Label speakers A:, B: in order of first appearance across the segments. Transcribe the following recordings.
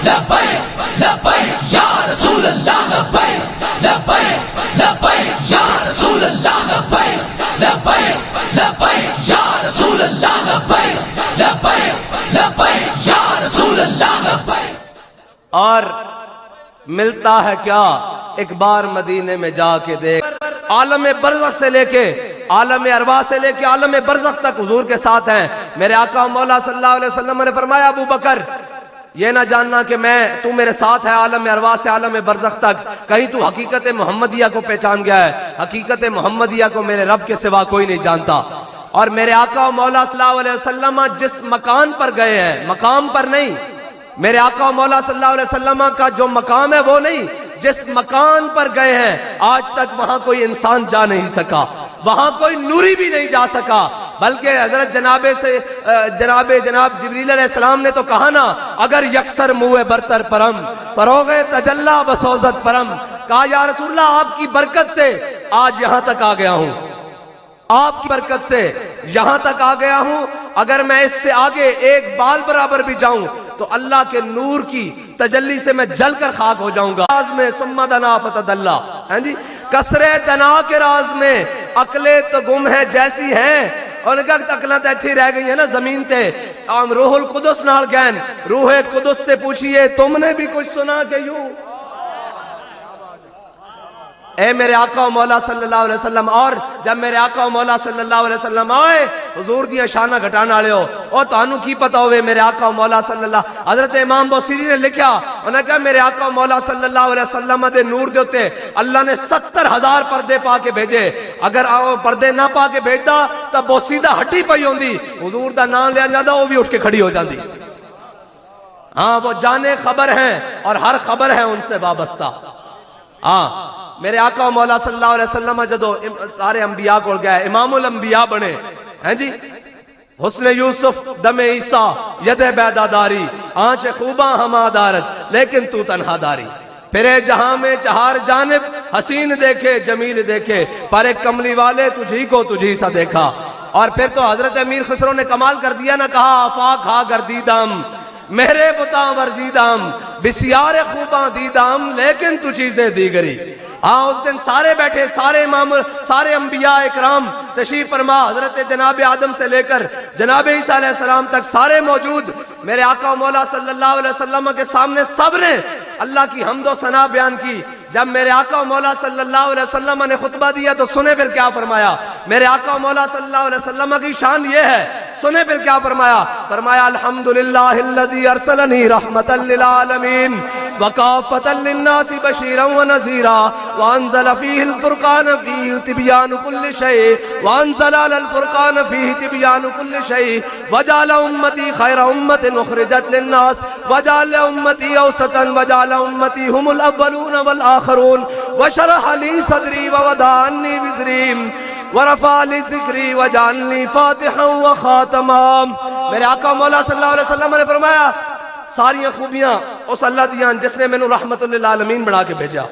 A: لبیک لبیک یا رسول اللہ لبیک لبیک لبیک یا رسول اللہ لبیک لبیک لبیک یا رسول اللہ لبیک لبیک لبیک یا رسول اللہ لبیک۔
B: اور ملتا ہے کیا ایک بار مدینے میں جا کے دیکھ، عالم برزخ سے لے کے عالم ارواح سے لے کے عالم برزخ تک حضور کے ساتھ ہیں۔ میرے آقا مولا صلی اللہ علیہ وسلم نے فرمایا ابو بکر یہ نہ جاننا کہ تو میرے ساتھ ہے عالم ارواح سے عالم برزخ تک، کہیں تو حقیقت محمدیہ کو پہچان گیا ہے۔ حقیقت محمدیہ کو میرے رب کے سوا کوئی نہیں جانتا۔ اور میرے آقا مولا صلی اللہ علیہ وسلم جس مکان پر گئے ہیں، مقام پر نہیں، میرے آقا مولا صلی اللہ علیہ وسلم کا جو مقام ہے وہ نہیں، جس مکان پر گئے ہیں آج تک وہاں کوئی انسان جا نہیں سکا، وہاں کوئی نوری بھی نہیں جا سکا، بلکہ حضرت جناب جبریل علیہ السلام نے تو کہا نا اگر یکسر موئے برتر پرم پروغے تجلا بسوزت پرم، کہا یا رسول اللہ آپ کی برکت سے آج یہاں تک آ گیا ہوں، آپ کی برکت سے یہاں تک آ گیا ہوں، اگر میں اس سے آگے ایک بال برابر بھی جاؤں تو اللہ کے نور کی تجلی سے میں جل کر خاک ہو جاؤں گا۔ راز میں ثم دنا فتدلا، ہیں جی کسرے دنا کے راز میں عقلیں تو گم ہے جیسی ہیں، اور اگر عقلیں تو ایتھی رہ گئی ہیں نا زمین تے، روح القدس نال گین، روح قدس سے پوچھئے تم نے بھی کچھ سنا کہ یوں، اے میرے آقا و مولا صلی اللہ علیہ وسلم۔ اور جب میرے آقا و مولا صلی اللہ علیہ وسلم آئے حضور دیاں شانہ گھٹانا لے ہو، اور تانوں کی پتہ ہوئے میرے آقا و مولا صلی اللہ، حضرت امام بوسیری نے لکھا، انہوں نے کہا میرے آقا و مولا صلی اللہ علیہ وسلم دے نور دے ہوتے اللہ نے 70,000 پردے پا کے بھیجے، اگر پردے نہ پا کے بھیجتا تو بوسیدہ ہٹی پئی ہوندی، حضور دا نام لیا جاتا وہ بھی اٹھ کے کھڑی ہو جاندی۔ ہاں وہ جانے خبر ہیں اور ہر خبر ہے ان سے وابستہ۔ ہاں میرے آقا و مولا صلی اللہ علیہ وسلم جدو سارے انبیاء کو گئے امام الانبیاء بنے ہیں جی، حسن یوسف دم عیسیٰ ید بیدہ داری آنچ خوباں ہما دارت لیکن تو تنہا داری، پھرے جہاں میں چہار جانب حسین دیکھے جمیل دیکھے پر ایک کملی والے تجھی کو تجھی سا دیکھا۔ اور پھر تو حضرت امیر خسرو نے کمال کر دیا نہ، کہا آفاق ہا گردیدم میرے بتاں ورزیدم بسیار خوباں دیدم لیکن تو چیزیں دیگری۔ ہاں اس دن سارے بیٹھے، سارے امام، سارے انبیاء اکرام تشریف فرما، حضرت جناب آدم سے لے کر جناب عیسیٰ علیہ السلام تک سارے موجود، میرے آقا و مولا صلی اللہ علیہ وسلم کے سامنے سب نے اللہ کی حمد و ثنا بیان کی۔ جب میرے آقا و مولا صلی اللہ علیہ وسلم نے خطبہ دیا تو سنے پھر کیا فرمایا، میرے آقا و مولا صلی اللہ علیہ وسلم کی شان یہ ہے، سنے پھر کیا فرمایا، فرمایا الحمدللہ الذی ارسلنی رحمتا للعالمین وکافتا للناس بشیرا ونذیرا وانزل فیہ الفرقان فیہ تبیان کل شیء وانزل علی الفرقان فیہ تبیان کل شیء وجعل امتی خیر امت اخرجت للناس وجعل امتی اوسطا وجعل امتی هم الاولون والآخرون وشرح لی صدری ووضع عنی وزری ورفع لی ذکری وجعلنی فاتحا وخاتما۔ میرے آقا مولا صلی اللہ علیہ وسلم نے فرمایا ساری خوبیاں اس اللہ دیاں جس نے میں نو رحمت للعالمین بنا کے بھیجا،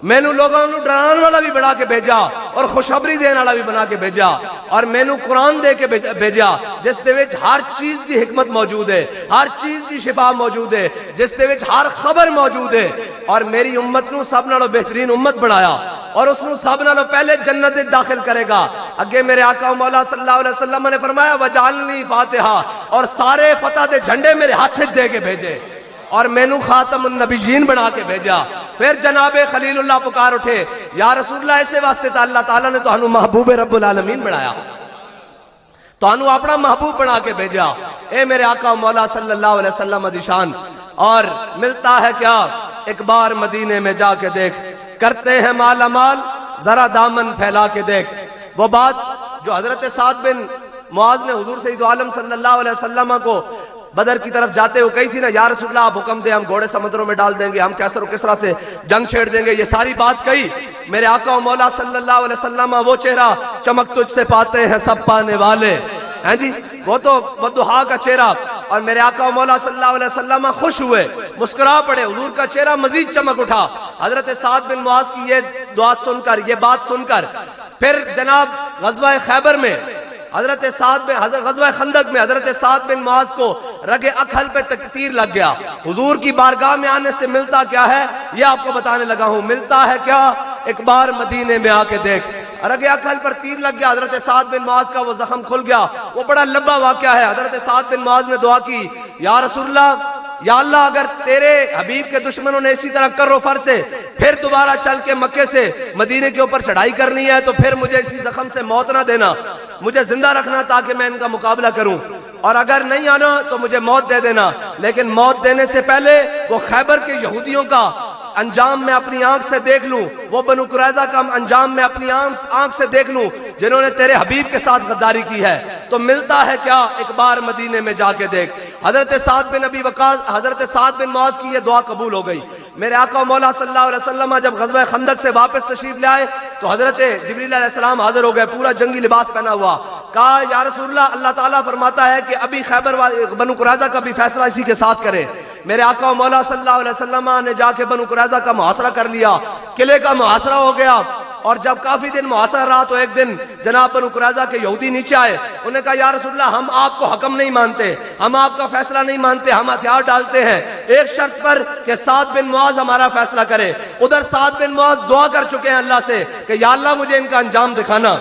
B: میں نو لوگوں نو ڈران والا بھی بنا کے بھیجا اور خوشخبری دین والا بھی بنا کے بھیجا، اور میں نو قرآن دے کے بھیجا جس دے وچ ہر چیز دی حکمت موجود ہے، ہر چیز دی شفا موجود ہے، جس دے وچ ہر خبر موجود ہے، اور میری امت نو سب نالوں بہترین امت بنایا اور اس نو سب نالوں پہلے جنت داخل کرے گا۔ اگے میرے آقا و مولا صلی اللہ علیہ وسلم نے فرمایا وجعلنی فاتحہ، اور سارے فتح دے جھنڈے میرے ہاتھ دے کے بھیجے اور میں نو خاتم النبیین بنا کے بھیجا۔ پھر جناب خلیل اللہ پکار اٹھے یا رسول اللہ اسے واسطے تا اللہ تعالیٰ نے تو ہنو محبوب رب العالمین بنایا، تو ہنو اپنا محبوب بنا کے بھیجا۔ اے میرے آقا و مولا صلی اللہ علیہ وسلم دی شان، اور ملتا ہے کیا ایک بار مدینے میں جا کے دیکھ، کرتے ہیں مالا مال ذرا دامن پھیلا کے دیکھ۔ وہ بات جو حضرت سعد بن معاذ نے حضور سید عالم صلی اللہ علیہ وسلم کو بدر کی طرف جاتے ہوئے کہی تھی نا، یا رسول اللہ آپ حکم دیں ہم گھوڑے سمندروں میں ڈال دیں گے، ہم کیسر و کسرا سے جنگ چھیڑ دیں گے، یہ ساری بات کہی۔ میرے آقا و مولا صلی اللہ علیہ وسلم وہ چہرہ چمک تجھ سے پاتے ہیں سب پانے والے، ہیں جی وہ تو وضحا کا چہرہ، اور میرے آقا و مولا صلی اللہ علیہ وسلم خوش ہوئے، مسکرا پڑے، حضور کا چہرہ مزید چمک اٹھا۔ حضرت سعد بن معاذ کی یہ دعا سن کر، یہ بات سن کر، پھر جناب غزوہ خیبر میں حضرت غزوہ خندق میں حضرت سعد بن معاذ کو رگ اکھل پہ تیر لگ گیا. حضور کی بارگاہ میں آنے سے ملتا کیا ہے یہ آپ کو بتانے لگا ہوں. ملتا ہے کیا؟ ایک بار مدینے میں آ کے دیکھ. رگ اکھل پر تیر لگ گیا, حضرت سعد بن معاذ کا وہ زخم کھل گیا. وہ بڑا لمبا واقعہ ہے. حضرت سعد بن معاذ نے دعا کی, یا رسول اللہ, یا اللہ اگر تیرے حبیب کے دشمنوں نے اسی طرح کر و فر سے پھر دوبارہ چل کے مکے سے مدینے کے اوپر چڑھائی کرنی ہے تو پھر مجھے اسی زخم سے موت نہ دینا, مجھے زندہ رکھنا تاکہ میں ان کا مقابلہ کروں, اور اگر نہیں آنا تو مجھے موت دے دینا. لیکن موت دینے سے پہلے وہ خیبر کے یہودیوں کا انجام میں اپنی آنکھ سے دیکھ لوں, وہ بنو قریظہ کا انجام میں اپنی آنکھ سے دیکھ لوں جنہوں نے تیرے حبیب کے ساتھ غداری کی ہے. تو ملتا ہے کیا؟ ایک بار مدینے میں جا کے دیکھ. حضرت سعد بن ابی وقاص, حضرت سعد بن معاذ کی یہ دعا قبول ہو گئی. میرے آقا و مولا صلی اللہ علیہ وسلم جب غزوہ خندق سے واپس تشریف لے آئے تو حضرت جبریل علیہ السلام حاضر ہو گئے, پورا جنگی لباس پہنا ہوا. کہا یا رسول اللہ, اللہ تعالیٰ فرماتا ہے کہ ابھی خیبر بنو قریظہ کا بھی فیصلہ اسی کے ساتھ کرے. میرے آقا و مولا صلی اللہ علیہ وسلم نے جا کے بنو قریظہ کا محاصرہ کر لیا, قلعے کا محاصرہ ہو گیا. اور جب کافی دن محاصرہ رہا تو ایک دن جناب بنو قریظہ کے یہودی نیچے آئے. انہوں نے کہا یا رسول اللہ, ہم آپ کو حکم نہیں مانتے, ہم آپ کا فیصلہ نہیں مانتے, ہم ہتھیار ڈالتے ہیں ایک شرط پر کہ سعد بن معاذ ہمارا فیصلہ کرے. ادھر سعد بن معاذ دعا کر چکے ہیں اللہ سے کہ یا اللہ مجھے ان کا انجام دکھانا.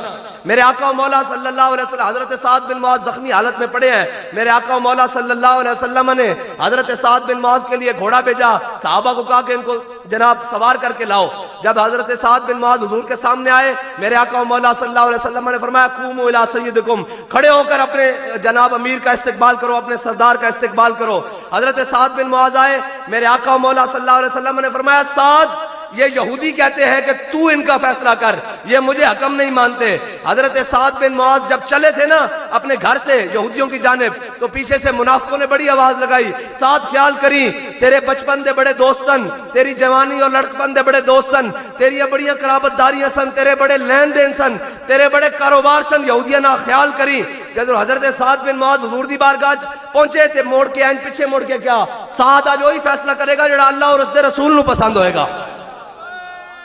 B: میرے آقا و مولا صلی اللہ علیہ وسلم, حضرت سعد بن معاذ زخمی حالت میں پڑے ہیں. میرے آقا و مولا صلی اللہ علیہ وسلم نے حضرت سعد بن معاذ کے لیے گھوڑا بھیجا, صحابہ کو کہا کہ ان کو جناب سوار کر کے لاؤ. جب حضرت سعد بن معاذ حضور کے سامنے آئے, میرے آقا و مولا صلی اللہ علیہ وسلم نے فرمایا قوموا الی سیدکم, کھڑے ہو کر اپنے جناب امیر کا استقبال کرو, اپنے سردار کا استقبال کرو. حضرت سعد بن معاذ آئے, میرے آقا و مولا صلی اللہ علیہ وسلم نے فرمایا سعد, یہ یہودی کہتے ہیں کہ تو ان کا فیصلہ کر, یہ مجھے حکم نہیں مانتے. حضرت سعد بن معاذ جب چلے تھے نا اپنے گھر سے یہودیوں کی جانب, تو پیچھے سے منافقوں نے بڑی آواز لگائی, سعد خیال کری تیرے بچپن دے بڑے دوست سن, تیری جوانی اور لڑکپن دے بڑے دوست سن, تیری بڑیاں قرابت داریاں سن, تیرے بڑے لین دین سن, تیرے بڑے کاروبار سن, یہودیاں نہ خیال کری. جب حضرت سعد بن معاذ حضور دی بارگاہ پہنچے تے موڑ کے آئیں, پیچھے موڑ کے کیا, سعد آج وہی فیصلہ کرے گا جڑا اللہ اور اس دے رسول نو پسند ہوئے گا.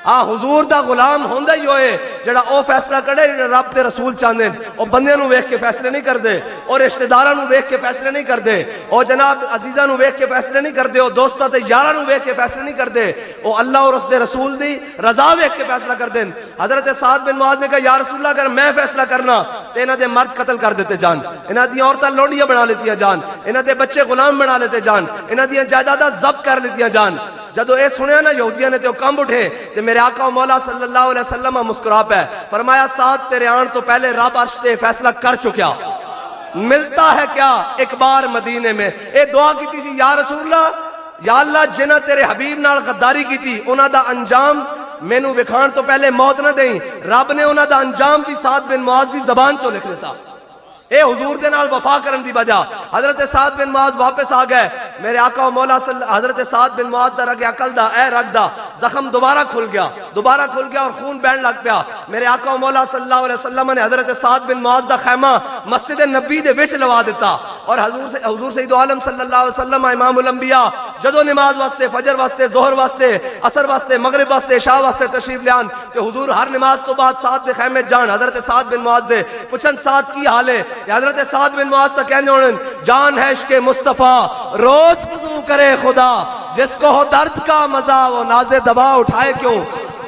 B: حضور دا غلام ہوندا ہی ہوئے جڑا او فیصلہ کرے جڑا رب تے رسول چاہندے. او بندے نو ویکھ کے فیصلے نہیں کردے, اور رشتہ داراں نو ویکھ کے فیصلے نہیں کردے, او جناب عزیزاں نو ویکھ کے فیصلے نہیں کردے, او دوستاں تے یاراں نو ویکھ کے فیصلے نہیں کردے, او اللہ اور اس دے رسول دی رضا ویکھ کے فیصلہ کردے. حضرت سعد بن معاذ نے کہا یا رسول اللہ اگر میں فیصلہ کرنا تے انہاں دے مرد قتل کر دیتے جان, انہاں دی عورتاں لونڈیاں بنا لیتیاں جان, انہاں دے بچے غلام بنا لیتے جان, انہاں دی جائیداداں ضبط کر لیتیاں جان. جدو اے سنیا نا یہودیاں نے تے کمب اٹھے تے میرے آقا و مولا صلی اللہ علیہ وسلم مسکرا پے, فرمایا سعد تیرے آن تو پہلے رب عرش تے فیصلہ کر چکیا. ملتا ہے کیا؟ ایک بار مدینے میں اے دعا کی سی, یا رسول اللہ, یا اللہ جنہ تیرے حبیب نال غداری کی تھی انہاں دا انجام مینوں وکھان تو پہلے موت نہ دیں. رب نے انہاں دا انجام بھی سعد بن معاذ دی زبان چوں لکھ دیتا. اے حضور دے نال وفا کرن دی وجہ حضرت سعد بن معاذ واپس آ گئے. میرے آقا و مولا حضرت سعد بن معاذ دا رگ عقل دا اے رگ دا زخم دوبارہ کھل گیا اور خون بہن لگ پیا. میرے آقا و مولا صلی اللہ علیہ وسلم نے حضرت سعد بن معاذ دا خیمہ مسجد نبی دے وچ لوا دیتا, اور حضور سید عالم صلی اللہ علیہ وسلم امام الانبیاء جدو نماز واسطے, فجر واسطے, ظہر واسطے, عصر واسطے, مغرب واسطے, عشاء واسطے تشریف لیان کہ حضور ہر نماز تو بعد سعد دے خیمے جان حضرت سعد بن معاذ دے پوچھن سعد کی حال ہے. حضرت سعد بن معاذ تا کہنے ہونے جان ہے عشق مصطفیٰ روز وضو کرے خدا, جس کو ہو درد کا مزہ وہ ناز دبا اٹھائے کیوں.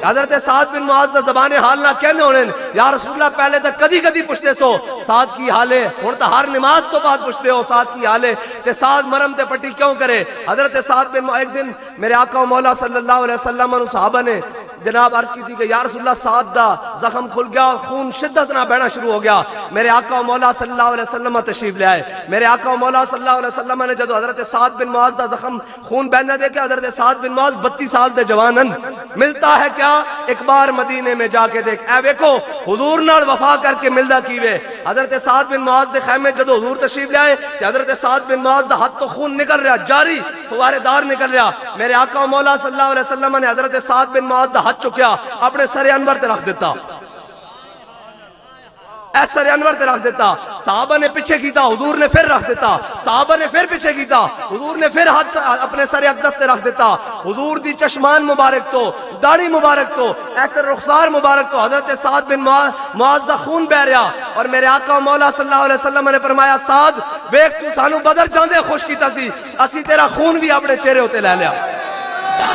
B: حضرت سعد بن معاذ دا زبان حال نہ کہنے ہونے یا رسول اللہ پہلے تا کدی کدی پوچھتے سو سعد کی حالے, ہن تا ہر نماز تو بعد پوچھتے ہو سعد کی حالے, تے سعد مرم تے پٹی کیوں کرے. حضرت سعد بن معاذ ایک دن میرے آقا و مولا صلی اللہ علیہ وسلم نے صحابہ نے جناب عرض کی تھی کہ یا رسول اللہ سعد دا زخم کھل گیا اور خون شدت نہ بہنا شروع ہو گیا. میرے آقا و مولا صلی اللہ علیہ وسلم تشریف لے آئے. میرے آقا و مولا صلی اللہ علیہ وسلم نے جب حضرت سعد بن معاذ دا زخم خون بہنا دیکھا, حضرت سعد بن معاذ 32 سال دے جوانن. ملتا ہے کیا؟ ایک بار مدینے میں جا کے دیکھ. اے دیکھو حضور نال وفا کر کے ملدا کیویں. حضرت سعد بن معاذ دے خیمے جدو حضور تشریف لے آئے تے حضرت سعد بن معاذ دا ہاتھ تو خون نکل رہا, جاری فوارے دار نکل رہا. میرے آقا و مولا صلی اللہ علیہ وسلم نے حضرت سعد بن معاذ دا ہاتھ چکیا, اپنے سر انور تے رکھ دیتا. ایسر انور تے رکھ دیتا، صحابہ نے پیچھے کیتا، حضور نے پھر رکھ دیتا، صحابہ نے پھر پیچھے کیتا، حضور نے پھر ہاتھ اپنے سر اقدس سے رکھ دیتا، حضور دی چشمان مبارک تو، داڑھی مبارک تو، ایسر رخسار مبارک تو، حضرت سعد بن معاذ دا خون بہ رہا، اور میرے آقا مولا صلی اللہ علیہ وسلم نے فرمایا سعد ویکھ تو سانو بدر جاندے خوش کیتا سی، اسی تیرا خون بھی اپنے چہرے ہوتے لے لیا۔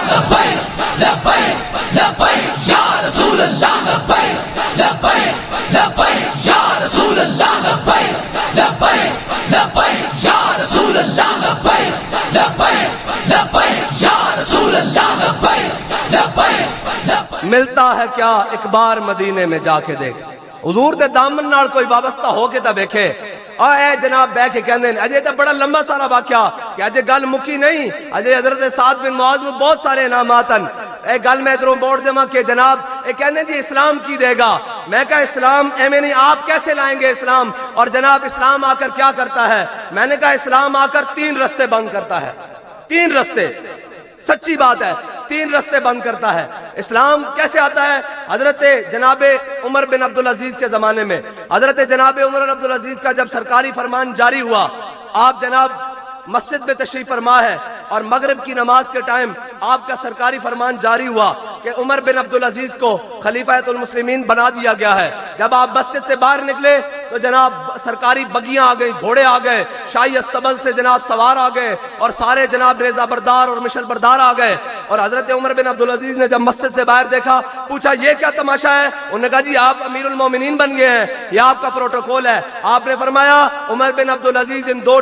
A: لبیک لبیک لبیک یا رسول اللہ لبیک لبیک لبیک یا رسول اللہ لبیک لبیک لبیک یا رسول اللہ لبیک لبیک لبیک یا رسول اللہ لبیک لبیک لبیک۔
B: ملتا ہے کیا ایک بار مدینے میں جا کے دیکھ، حضور دے دامن نال کوئی وابستہ ہو کے تا دیکھے۔ اے جناب بہ کے کہندے نے اجے تے بڑا لمبا سارا واقعہ کہ اجے گل مکی نہیں، اجے حضرت سعد بن معاذ میں بہت سارے انعامات ہیں۔ اے گل میں ادھروں موڑ دیواں کہ جناب اے کہندے جی اسلام کی دے گا، میں کہا اسلام ایویں نہیں، آپ کیسے لائیں گے اسلام؟ اور جناب اسلام آ کر کیا کرتا ہے؟ میں نے کہا اسلام آ کر 3 رستے بند کرتا ہے، 3 رستے، سچی بات ہے، 3 رستے بند کرتا ہے۔ اسلام کیسے آتا ہے؟ حضرت جناب عمر بن عبدالعزیز کے زمانے میں، حضرت جناب عمر بن عبدالعزیز کا جب سرکاری فرمان جاری ہوا، آپ جناب مسجد میں تشریف فرما ہے، اور مغرب کی نماز کے ٹائم آپ کا سرکاری فرمان جاری ہوا کہ عمر بن عبدالعزیز کو خلیفۃ المسلمین بنا دیا گیا ہے۔ جب آپ مسجد سے باہر نکلے تو جناب سرکاری بگیاں آ گئی، گھوڑے آ گئے، شاہی استبل سے جناب سوار آ گئے، اور سارے جناب نیزہ بردار اور مشل بردار آ گئے۔ اور حضرت عمر بن عبدالعزیز نے جب مسجد سے باہر دیکھا، پوچھا یہ کیا تماشا ہے؟ انہوں نے کہا جی آپ امیر المومنین بن گئے ہیں، یہ آپ کا پروٹوکول ہے۔ آپ نے فرمایا عمر بن عبدالعزیز ان 2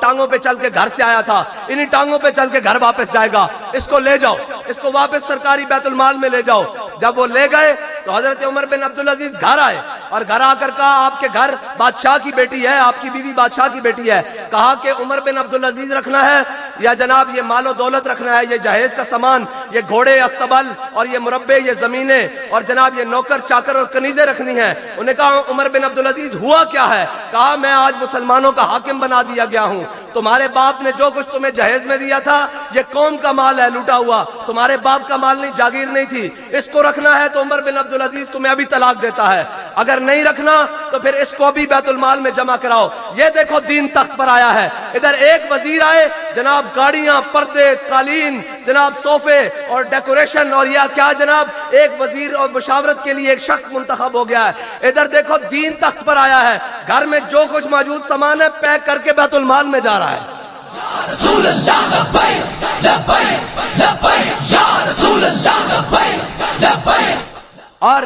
B: ٹانگوں پہ چل کے گھر سے آیا تھا، انہی ٹانگوں پہ چل کے گھر واپس جائے گا، اس کو لے جاؤ، اس کو واپس سرکاری بیت المال میں لے جاؤ۔ جب وہ لے گئے تو حضرت عمر بن عبدالعزیز گھر آئے، اور گھر آ کر کہا آپ کے گھر بادشاہ کی بیٹی ہے، آپ کی بیوی بادشاہ کی بیٹی ہے، کہا کہ عمر بن عبدالعزیز رکھنا ہے یا جناب یہ مال و دولت رکھنا ہے، یہ جہیز کا سامان، یہ گھوڑے استبل اور یہ مربے، یہ زمینیں اور جناب یہ نوکر چاکر اور کنیزیں رکھنی ہیں؟ انہوں نے کہا عمر بن عبدالعزیز ہوا کیا ہے؟ کہا میں آج مسلمانوں کا حاکم بنا دیا گیا ہوں، تمہارے باپ نے جو کچھ تمہیں جہیز میں دیا تھا یہ قوم کا مال ہے لوٹا ہوا، تمہارے باپ کا مال نہیں، جاگیر نہیں تھی، اس کو رکھنا ہے تو عمر بن عبدالعزیز تمہیں ابھی طلاق دیتا ہے، اگر نہیں رکھنا تو پھر اس کو بھی بیت المال میں جمع کراؤ۔ یہ دیکھو دین تخت پر آیا ہے۔ ادھر ایک وزیر آئے، جناب گاڑیاں، پردے، قالین، جناب صوفے اور ڈیکوریشن، اور یہ کیا جناب ایک وزیر اور مشاورت کے لیے ایک شخص منتخب ہو گیا ہے۔ ادھر دیکھو دین تخت پر آیا ہے، گھر میں جو کچھ موجود سامان ہے پیک کر کے بیت المال میں جا رہا ہے۔
A: یا رسول اللہ لبیک لبیک لبیک یا رسول اللہ لبیک لبیک۔
B: اور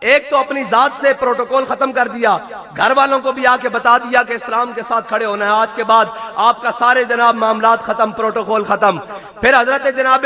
B: ایک تو اپنی ذات سے پروٹوکول ختم کر دیا، گھر والوں کو بھی آ کے بتا دیا کہ اسلام کے ساتھ کھڑے ہونا ہے، آج کے بعد آپ کا سارے جناب معاملات ختم، پروٹوکول ختم۔ پھر حضرت جناب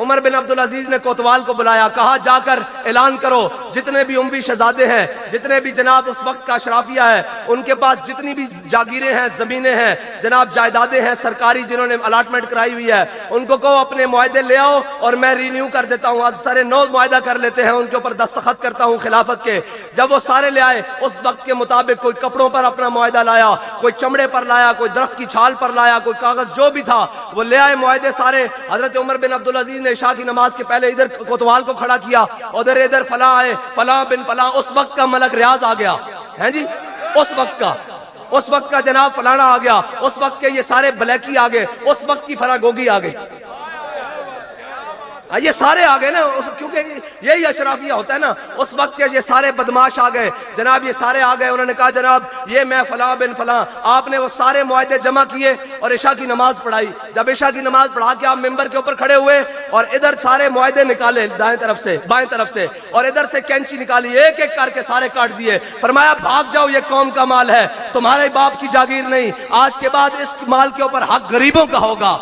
B: عمر بن عبدالعزیز نے کوتوال کو بلایا، کہا جا کر اعلان کرو جتنے بھی اموی شہزادے ہیں، جتنے بھی جناب اس وقت کا اشرافیہ ہے، ان کے پاس جتنی بھی جاگیریں ہیں، زمینیں ہیں، جناب جائیدادیں ہیں سرکاری جنہوں نے الاٹمنٹ کرائی ہوئی ہے، ان کو کہو اپنے معاہدے لے آؤ اور میں رینیو کر دیتا ہوں، آج سارے 9 معاہدہ کر لیتے ہیں، ان کے اوپر دستخط کرتا ہوں خلافت کے۔ جب وہ سارے لے آئے اس وقت کے مطابق، کوئی کپڑوں پر اپنا معاہدہ لایا، کوئی چمڑے پر لایا، کوئی درخت کی چھال پر لایا، کوئی کاغذ جو بھی تھا وہ لے آئے معاہدے سارے۔ حضرت عمر بن عبدالعزیز نے عشاء کی نماز کے پہلے ادھر کوتوال کو کھڑا کیا، ادھر فلاں آئے، فلاں بن فلاں، اس وقت کا ملک ریاض آ گیا ہے جی، اس وقت کا جناب فلانا آ گیا، اس وقت کے یہ سارے بلیکی آ گئے، اس وقت کی فراگوگی آ گئی، یہ سارے آ گئے نا، کیونکہ یہی اشرافیہ ہوتا ہے نا، اس وقت کے یہ سارے بدماش آ گئے جناب، یہ سارے آ گئے، انہوں نے کہا جناب یہ میں فلاں بن فلاں، آپ نے وہ سارے معاہدے جمع کیے اور عشاء کی نماز پڑھائی۔ جب عشاء کی نماز پڑھا کے آپ ممبر کے اوپر کھڑے ہوئے اور ادھر سارے معاہدے نکالے دائیں طرف سے بائیں طرف سے، اور ادھر سے کینچی نکالی، ایک ایک کر کے سارے کاٹ دیے، فرمایا بھاگ جاؤ، یہ قوم کا مال ہے، تمہارے باپ کی جاگیر نہیں، آج کے بعد اس مال کے اوپر حق غریبوں کا ہوگا۔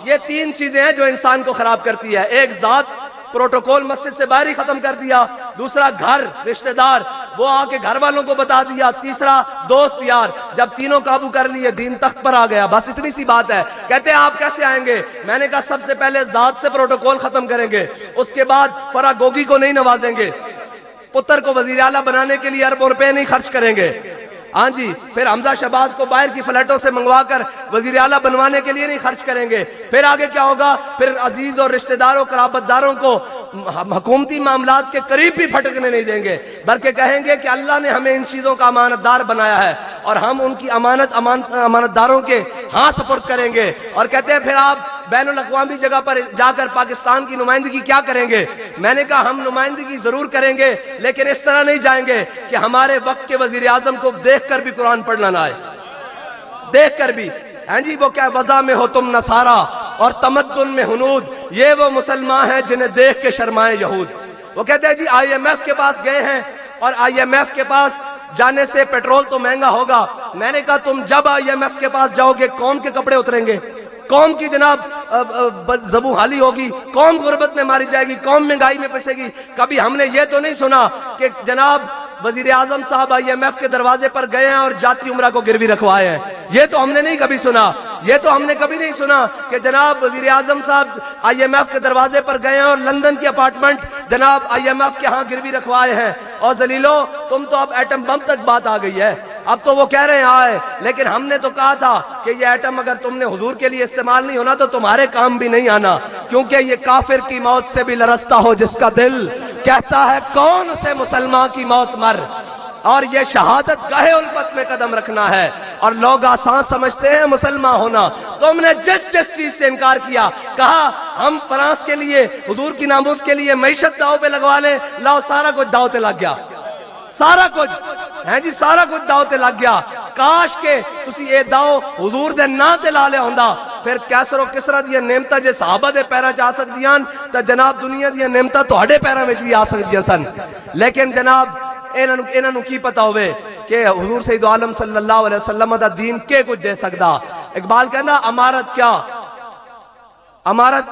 B: یہ 3 چیزیں ہیں جو انسان کو خراب کرتی ہے، ایک ذات، پروٹوکول مسجد سے باہر ہی ختم کر دیا، دوسرا گھر، رشتہ دار، وہ آ کے گھر والوں کو بتا دیا، تیسرا دوست یار، جب تینوں قابو کر لیے دین تخت پر آ گیا۔ بس اتنی سی بات ہے۔ کہتے ہیں آپ کیسے آئیں گے؟ میں نے کہا سب سے پہلے ذات سے پروٹوکول ختم کریں گے، اس کے بعد فراگوگی کو نہیں نوازیں گے، پتر کو وزیر اعلیٰ بنانے کے لیے اربوں روپے نہیں خرچ کریں گے، ہاں جی پھر حمزہ شہباز کو باہر کی فلیٹوں سے منگوا کر وزیر اعلیٰ بنوانے کے لیے نہیں خرچ کریں گے. پھر آگے کیا ہوگا؟ پھر عزیز اور رشتہ داروں قرابت داروں کو حکومتی معاملات کے قریب بھی پھٹکنے نہیں دیں گے، بلکہ کہیں گے کہ اللہ نے ہمیں ان چیزوں کا امانت دار بنایا ہے اور ہم ان کی امانت داروں کے ہاں سپرد کریں گے. اور کہتے ہیں پھر آپ بین الاقوامی جگہ پر جا کر پاکستان کی نمائندگی کیا کریں گے؟ میں نے کہا ہم نمائندگی ضرور کریں گے، لیکن اس طرح نہیں جائیں گے کہ ہمارے وقت کے وزیر اعظم کو دیکھ کر بھی قرآن پڑھنا نہ آئے، دیکھ کر بھی. ہاں جی وہ کیا وضع میں ہو تم نصارا اور تمدن میں ہنود، یہ وہ مسلمان ہیں جنہیں دیکھ کے شرمائے یہود. وہ کہتے ہیں جی آئی ایم ایف کے پاس گئے ہیں اور آئی ایم ایف کے پاس جانے سے پیٹرول تو مہنگا ہوگا. میں نے کہا تم جب آئی ایم ایف کے پاس جاؤ گے قوم کے کپڑے اتریں گے، قوم کی جناب زبوں حالی ہوگی، قوم غربت میں ماری جائے گی، قوم مہنگائی میں پھنسے گی. کبھی ہم نے یہ تو نہیں سنا کہ جناب وزیر اعظم صاحب آئی ایم ایف کے دروازے پر گئے ہیں اور جاتی عمرہ کو گروی رکھوائے ہیں. یہ تو ہم نے نہیں کبھی سنا. یہ تو ہم نے کبھی نہیں سنا کہ جناب وزیر اعظم صاحب آئی ایم ایف کے دروازے پر گئے ہیں اور لندن کی اپارٹمنٹ جناب آئی ایم ایف کے ہاں گروی رکھوائے ہیں. اور ذلیلو تم تو اب ایٹم بم تک بات آ گئی ہے، اب تو وہ کہہ رہے ہیں آئے، لیکن ہم نے تو کہا تھا کہ یہ ایٹم اگر تم نے حضور کے لیے استعمال نہیں ہونا تو تمہارے کام بھی نہیں آنا، کیونکہ یہ کافر کی موت سے بھی لرزتا ہو جس کا دل، کہتا ہے کون سے مسلمان کی موت مر. اور یہ شہادت گاہ الفت میں قدم رکھنا ہے، اور لوگ آسان سمجھتے ہیں مسلمان ہونا. تم نے جس چیز سے انکار کیا، کہا ہم فرانس کے لیے حضور کی ناموس کے لیے معیشت داؤ پہ لگوا لیں، لاؤ سارا کچھ داؤ تے لگ گیا، سارا کچھ ہے جی سارا کچھ داؤ تے لگ گیا. کاش کے تسی اے داؤ حضور دے نا تے لا لے ہوندا، پھر کیسر و کسرا دیا نعمتاں جے صحابہ دے پیراں چ آ سکدیاں تے جناب دنیا دیا نعمتاں تہاڈے پیراں وچ بھی آ سکدیاں سن. لیکن جناب انہاں نوں کی پتا ہوئے کہ حضور سید عالم صلی اللہ علیہ وسلم دا دین کے کچھ دے سکدا. اقبال کہنا امارت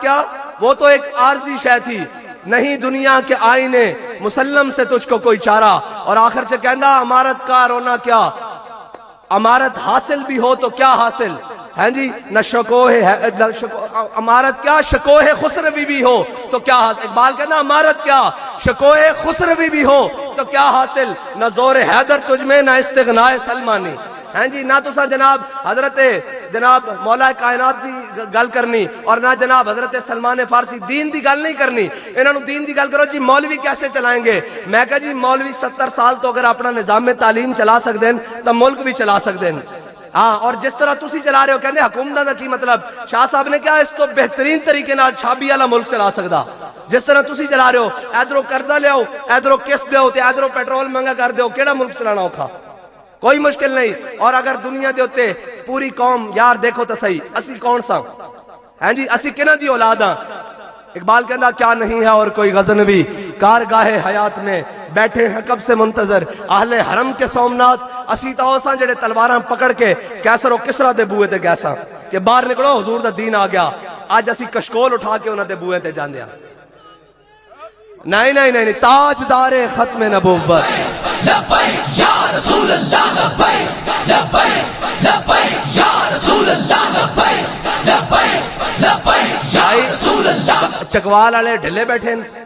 B: کیا وہ تو ایک عارضی شے تھی، نہیں دنیا کے آئینے مسلم سے تجھ کو کوئی چارہ. اور آخر سے کہنا امارت کا رونا کیا، امارت حاصل بھی ہو تو کیا حاصل ہے جی، نہ امارت کیا شکوہ خسروی بھی ہو تو کیا حاصل. اقبال کہنا امارت کیا شکوہ خسروی بھی ہو تو کیا حاصل، نہ زور حیدر تجھ میں نہ استغناء سلمانی. ہیں جی نہ تسا جناب حضرت جناب مولا کائنات دی گل کرنی اور نہ جناب حضرت سلمان فارسی دین دی گل نہیں کرنی. انہوں نے دین دی گل کرو جی مولوی کیسے چلائیں گے. میں کہا جی مولوی 70 سال تو اگر اپنا نظام تعلیم چلا سکتے ہیں تو ملک بھی چلا سکتے ہیں. ہاں اور جس طرح تسی چلا رہے ہو کہنے حکومت دا کی مطلب، شاہ صاحب نے کہا اس تو بہترین طریقے نال چھابی والا ملک چلا سکدا. جس طرح تسی چلا رہے ہو ادھروں قرضہ لیاؤ ادھروں قسط دیو تے ادھروں پیٹرول مہنگا کر دیو، کیڑا ملک چلانا اوکھا؟ کوئی مشکل نہیں. اور اگر دنیا دے ہوتے پوری قوم یار دیکھو تو صحیح اسی کون سا ہیں جی، اسی کنہ دی اولاد ہاں. اقبال کہنا کیا نہیں ہے اور کوئی غزنوی، کارگاہ حیات میں بیٹھے ہیں کب سے منتظر اہل حرم کے سومنات. اسی تو ساں جڑے تلواراں پکڑ کے کیسر و کسرا دے بوئے تے گیساں کہ باہر نکلو حضور دا دین آ گیا. آج اسی کشکول اٹھا کے انہاں دے بوئے تے جاندے ہیں. نہیں تاجدار ختم نبوت.
A: لبیک یا رسول اللہ لبیک لبیک لبیک یا رسول اللہ لبیک لبیک یا رسول اللہ.
B: چکوال والے ڈھلے بیٹھے ہیں،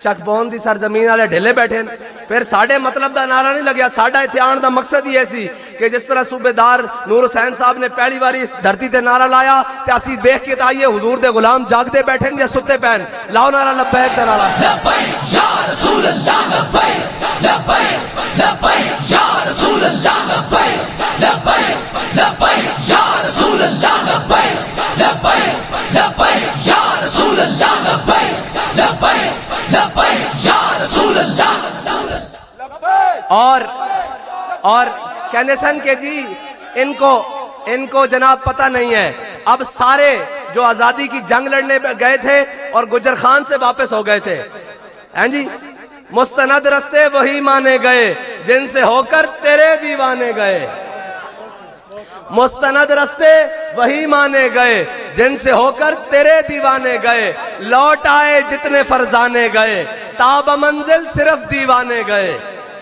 B: چک بون دی سرزمین والے ڈھلے بیٹھے ہیں. پھر ساڑھے مطلب دا نعرہ نہیں لگیا، ساڑھا اتھے آن دا مقصد ہی ایسی کہ جس طرح صوبیدار نور حسین صاحب نے پہلی باری اس دھرتی تے نعرہ لایا تے اسی دیکھ کے تائیے حضور دے غلام جاگ دے بیٹھیں یا ستے پہن. لاؤ نعرہ لبیک دا نعرہ.
A: لبیک یا رسول اللہ لبیک لبیک لبیک یا رسول اللہ لبیک لبیک لبیک یا رسول اللہ لبیک لبیک لبیک یا رسول اللہ لبیک لبیک لبیک یا رسول اللہ.
B: اور کہنے سن کہ جی ان کو جناب پتہ نہیں ہے. اب سارے جو آزادی کی جنگ لڑنے گئے تھے اور گجر خان سے واپس ہو گئے تھے ہیں جی، مستند رستے وہی مانے گئے جن سے ہو کر تیرے دیوانے گئے. مستند رستے وہی مانے گئے جن سے ہو کر تیرے دیوانے گئے. لوٹ آئے جتنے فرزانے گئے تاب منزل صرف دیوانے گئے.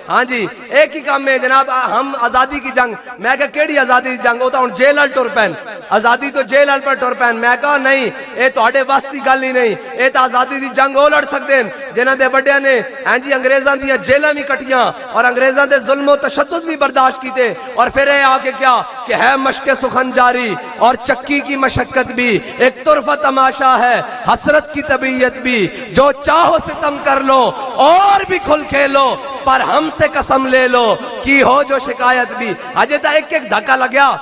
B: ہاں جی ایک ہی کام میں جناب ہم آزادی کی جنگ میں کہا کیڑی آزادی کی جنگ ہوتا ہوں جیل ال ٹر پین آزادی تو جیل ال پر ٹر پین میں کہا نہیں اے تواڈے واسطے دی گل ہی نہیں اے تا آزادی دی جنگ او لڑ سکدے ہیں جنہاں دے بڑیاں نے ہاں جی انگریزاں دی جیلاں بھی کٹیاں اور انگریزاں دے ظلم و تشدد بھی برداشت کیتے اور پھر اے آ کے کیا کہ ہے مشق سخن جاری اور چکی کی مشقت بھی ایک طرفہ تماشا ہے حسرت کی طبیعت بھی جو چاہو ستم کر لو اور بھی کھل کھیلو پر ہم سے قسم لے لو کی ہو جو شکایت بھی اجے تا ایک ایک دھکا لگیا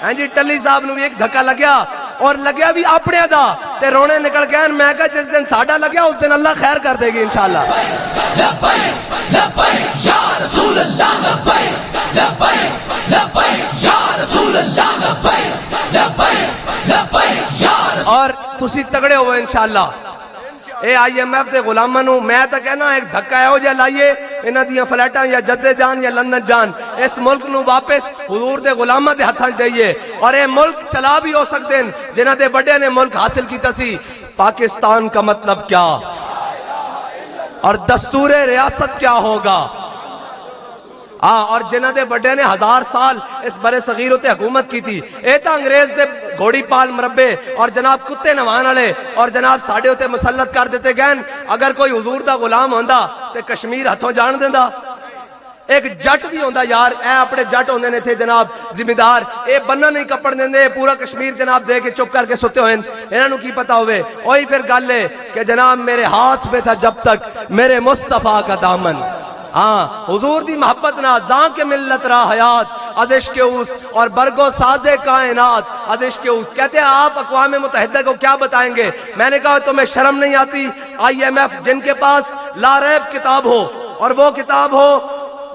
B: ہاں جی ٹلی صاحب نو بھی ایک دھکا لگیا اور لگیا بھی اپنے دا تے رونے نکل گئے میں کہا جس دن ساڈا لگیا اس دن اللہ خیر کر دے گی انشاءاللہ
A: لبیک لبیک یا رسول اللہ لبیک لبیک لبیک یا رسول اللہ لبیک لبیک لبیک یا رسول
B: اور تسی تگڑے ہوئے انشاءاللہ اے آئی ایم ایف دے غلاماں نو میں تا کہنا ایک دھکا ہے جے لائیے انہاں دیاں فلیٹاں یا جدے جان یا لندن جان اس ملک نو واپس حضور دے غلاماں دے ہتھاں دئیے اور اے ملک چلا بھی ہو سکتے ہیں جنہاں دے بڑے نے ملک حاصل کیتا سی پاکستان کا مطلب کیا اور دستور ریاست کیا ہوگا اور جنہاں دے بڑے نے 1000 سال اس برے صغیر تے حکومت کی تھی اے تا انگریز دے گھوڑی پال مربے اور جناب کتے نوان والے اور جناب ساڑے ہوتے مسلط کر دیتے گئن اگر کوئی حضور دا غلام ہوندا تے کشمیر ہتھوں جان دیندا ایک جٹ بھی ہوندا یار اے اپنے جٹ ہوندے نے تھے جناب ذمہ دار اے بننا نہیں کپڑ دیندے پورا کشمیر جناب دے کے چپ کر کے سوتے ہوئے انہاں نو کی پتا ہوئے وہی پھر گل ہے کہ جناب میرے ہاتھ میں تھا جب تک میرے مصطفیٰ کا دامن حضور دی محبت نہ زاں کے ملت را حیات از عشق اوست اور برگو ساز کائنات از عشق اوست کہتے ہیں آپ اقوام متحدہ کو کیا بتائیں گے میں نے کہا تمہیں شرم نہیں آتی آئی ایم ایف جن کے پاس لا ریب کتاب ہو اور وہ کتاب ہو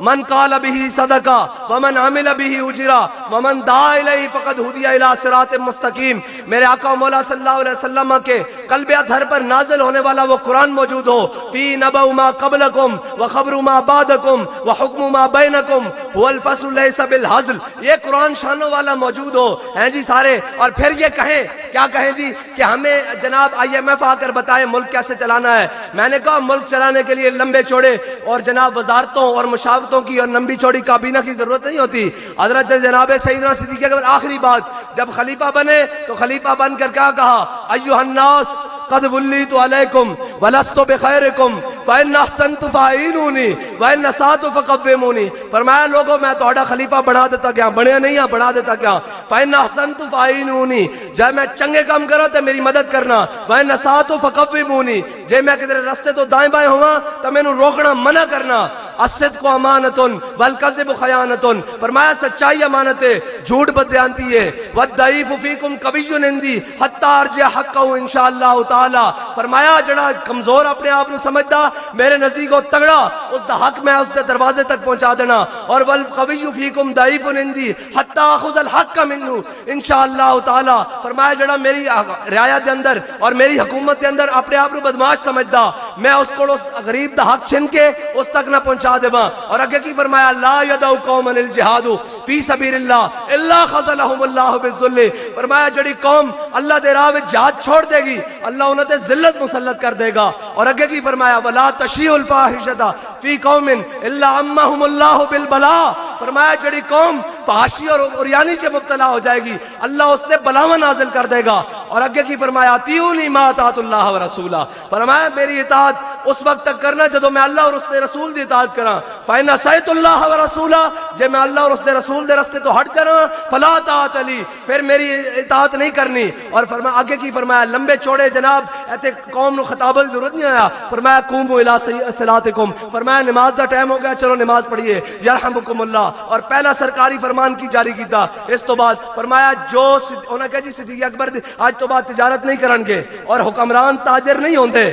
B: من قال به صدقہ ومن عمل به اجرا ومن دعا الیہ فقد ہدی الی صراط مستقیم میرے آقا مولا صلی اللہ علیہ وسلم کے قلب اطہر پر نازل ہونے والا وہ قرآن موجود ہو فی نبأ ما قبلکم وخبر ما بعدکم وحکم ما بینکم هو الفصل لیس بالہزل یہ قرآن شانوں والا موجود ہو ہیں جی سارے اور پھر یہ کہیں کیا کہیں جی کہ ہمیں جناب آئی ایم ایف آ کر بتائے ملک کیسے چلانا ہے میں نے کہا ملک چلانے کے لیے لمبے چوڑے اور جناب وزارتوں اور مشاورتوں کی اور لمبی چوڑی کابینہ کی ضرورت نہیں ہوتی حضرت جناب سیدنا صدیق اکبر آخری بات جب خلیفہ بنے تو خلیفہ بن کر کیا کہا ایھا الناس قد ولیت علیکم ولست بخیرکم فإن احسنت فاعینونی وإن اسأت فقومونی فرمایا لوگوں میں تہاڈا خلیفہ بنا دیتا گیا بنیا نہیں ہے بنا دیتا گیا فإن احسنت فاعینونی جب میں چنگے کام کروں تو میری مدد کرنا وإن اسأت فقومونی جے میں کدھر رستے تو دائیں بائیں ہوا تو میں نو روکنا منع کرنا الصدق امانۃ والکذب خیانۃ فرمایا سچائی امانت ہے جھوٹ بددیانتی ہے والضعیف فیکم قوی عندی حتی ارجع حقہ انشاءاللہ تعالی فرمایا جڑا کمزور اپنے آپ نو سمجھدا میرے نزدیک وہ تگڑا اس دا حق میں اس دے دروازے تک پہنچا دینا اور والقوی فیکم ضعیف عندی حتی اخذ الحق منہ انشاءاللہ تعالی فرمایا جڑا میری رعایا دے اندر اور میری حکومت دے اندر اپنے آپ نو بدماش سمجھدا میں اس کو اس غریب دا حق چھن کے اس تک نہ پہنچا دے اور اگے کی فرمایا لا یدعو قوما الجہاد فی سبیل اللہ الا خذلهم اللہ بالذل فرمایا جڑی قوم اللہ دے راہ وچ جہاد چھوڑ دے گی اللہ انہاں تے ذلت مسلط کر دے گا اور اگے کی فرمایا ولا تشیع الفاحشۃ فی قوم الا عمهم اللہ بالبلاء فرمایا جڑی قوم فحاشی اور عریانی سے مبتلا ہو جائے گی اللہ اس نے بلاوا نازل کر دے گا اور اگے کی فرمایا اطیعونی ما اطاعت اللہ ورسولہ فرمایا میری اطاعت اس وقت تک کرنا جدو میں اللہ اور اس نے رسول دی اطاعت کراں فإن عصیت اللہ ورسولہ جے میں اللہ اور اس نے رسول دے رستے تو ہٹ جانا فلا طاعت لی پھر میری اطاعت نہیں کرنی اور فرمایا آگے کی فرمایا لمبے چوڑے جناب ایتے قوم نو خطاب کی ضرورت نہیں آیا فرمایا قوموا الی صلاتکم فرمایا نماز دا ٹائم ہو گیا چلو نماز پڑھیے یرحمکم اللہ اور پہلا سرکاری فرمان کی جاری کیتا اس تو بعد فرمایا جو انہاں کہا جی صدیق اکبر آج تو بعد تجارت نہیں کرن گے اور حکمران تاجر نہیں ہوندے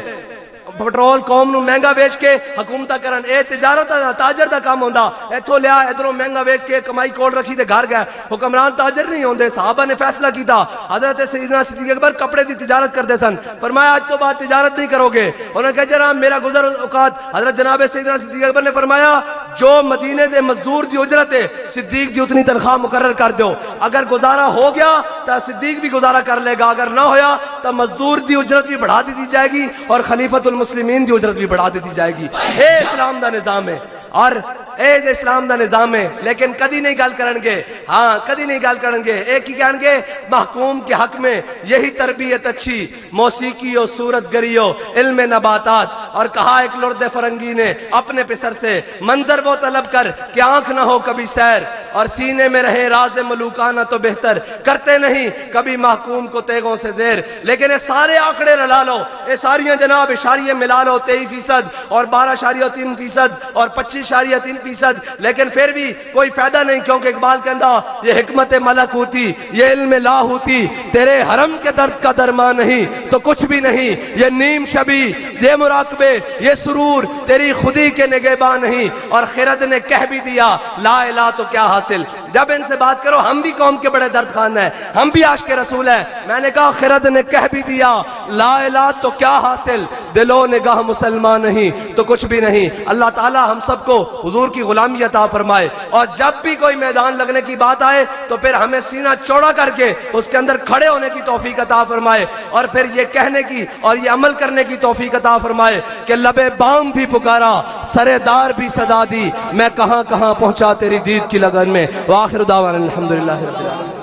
B: پٹرول قوم نو مہنگا بیچ کے حکومت کرن اے تجارت دا تاجر دا کام ہوندا ایتھوں لیا ادھروں مہنگا بیچ کے کمائی کول رکھی تے گھر گیا حکمران تاجر نہیں ہوندے صحابہ نے فیصلہ کیتا حضرت سیدنا صدیق اکبر کپڑے دی تجارت کرتے سن فرمایا آج تو بعد تجارت نہیں کرو گے انہوں نے کہا جناب میرا گزر اوقات حضرت جناب سیدنا صدیق اکبر نے فرمایا جو مدینے دے مزدور دی اجرت ہے صدیق دی اتنی تنخواہ مقرر کر دو اگر گزارا ہو گیا تو صدیق بھی گزارا کر لے گا اگر نہ ہویا تو مزدور دی اجرت بھی بڑھا دی جائے گی اور خلیفۃ المسلمین دی اجرت بھی بڑھا دی جائے گی یہ اسلام دا نظام ہے اور اے اسلام دا نظام ہے لیکن کدی نہیں گل کرن گے، ہاں کدی نہیں گل کرن گے، ایک ہی کہن گے محکوم کے حق میں یہی تربیت اچھی، موسیقی و صورت گری و علم نباتات۔ اور کہا ایک لرد فرنگی نے اپنے پسر سے، منظر وہ طلب کر کہ آنکھ نہ ہو کبھی سیر، اور سینے میں رہے راز ملوکانہ تو بہتر، کرتے نہیں کبھی محکوم کو تیغوں سے زیر۔ لیکن یہ سارے آنکڑے رلا لو، یہ ساریاں جناب اشاریے ملا لو، 23% اور 12.3% اور 25.3%، لیکن پھر بھی کوئی فائدہ نہیں، کیونکہ اقبال کہندا یہ حکمت ملک ہوتی، یہ علم لا ہوتی، تیرے حرم کے درد کا درمان نہیں تو کچھ بھی نہیں، یہ نیم شبی، یہ مراقبے، یہ سرور تیری خودی کے نگہباں نہیں۔ اور خرد نے کہہ بھی دیا لا الہ تو کیا حاصل۔ جب ان سے بات کرو، ہم بھی قوم کے بڑے درد خان ہیں، ہم بھی عاشق رسول ہیں، میں نے کہا خرد نے کہہ بھی دیا لا الہ تو کیا حاصل، دل و نگاہ مسلمان نہیں تو کچھ بھی نہیں۔ اللہ تعالی ہم سب کو حضور کی غلامی عطا فرمائے، اور جب بھی کوئی میدان لگنے کی بات آئے تو پھر ہمیں سینہ چوڑا کر کے اس کے اندر کھڑے ہونے کی توفیق عطا فرمائے، اور پھر یہ کہنے کی اور یہ عمل کرنے کی توفیق عطا فرمائے کہ لبے بام بھی پکارا، سرے دار بھی صدا دی، میں کہاں کہاں پہنچا تیری دید کی لگن میں۔ وآخر دعوانا الحمدللہ رب العالمین۔